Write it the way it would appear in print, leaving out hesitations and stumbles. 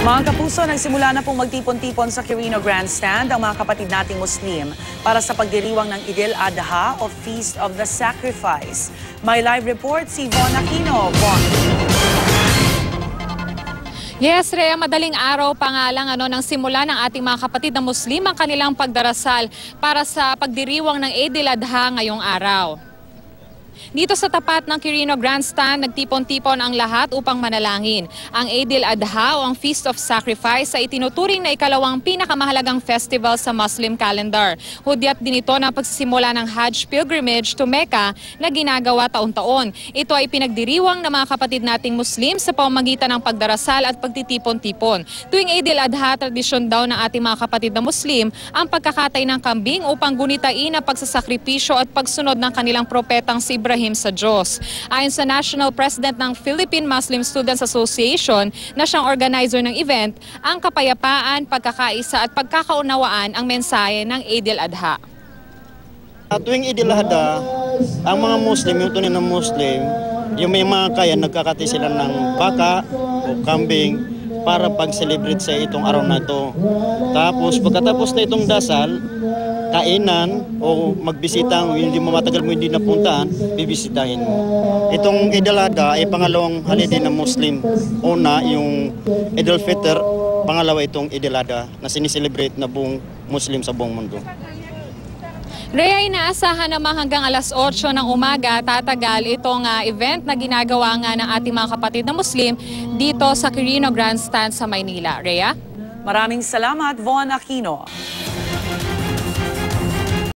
Mga kapuso, nagsimula na pong magtipon-tipon sa Quirino Grandstand ang mga kapatid nating Muslim para sa pagdiriwang ng Eid al-Adha o Feast of the Sacrifice. May live report si Von Aquino. Von. Yes, Rhea, madaling araw pa nga lang ng simula ng ating mga kapatid na Muslim ang kanilang pagdarasal para sa pagdiriwang ng Eid al-Adha ngayong araw. Dito sa tapat ng Quirino Grandstand, nagtipon-tipon ang lahat upang manalangin. Ang Eid al-Adha o ang Feast of Sacrifice ay itinuturing na ikalawang pinakamahalagang festival sa Muslim calendar. Hudyat din ito ng pagsisimula ng Hajj pilgrimage to Mecca na ginagawa taon-taon. Ito ay pinagdiriwang ng mga kapatid nating Muslim sa pamamagitan ng pagdarasal at pagtitipon-tipon. Tuwing Eid al-Adha, tradisyon daw ng ating mga kapatid na Muslim ang pagkakatay ng kambing upang gunitain ang pagsasakripisyo at pagsunod ng kanilang propetang si Ibrahim sa Diyos. Ayon sa National President ng Philippine Muslim Students Association na siyang organizer ng event, ang kapayapaan, pagkakaisa at pagkakaunawaan ang mensahe ng Eid al-Adha. Tuwing Eid al-Adha, ang mga Muslim, yung tunay na Muslim, yung may mga kaya, nagkakati sila ng baka o kambing para pag-celebrate sa itong araw na ito. Tapos pagkatapos na itong dasal, kainan o magbisita, hindi mo matagal mo hindi napuntahan, bibisitahin mo. Itong Eid al-Adha ay pangalawang holiday ng Muslim. Una, yung Eid al-Fitr, pangalawa itong Eid al-Adha na siniselebrate na buong Muslim sa buong mundo. Rhea, inaasahan naman hanggang alas 8 ng umaga tatagal itong event na ginagawa nga ng ating mga kapatid na Muslim dito sa Quirino Grandstand sa Maynila. Rhea? Maraming salamat, Von Aquino.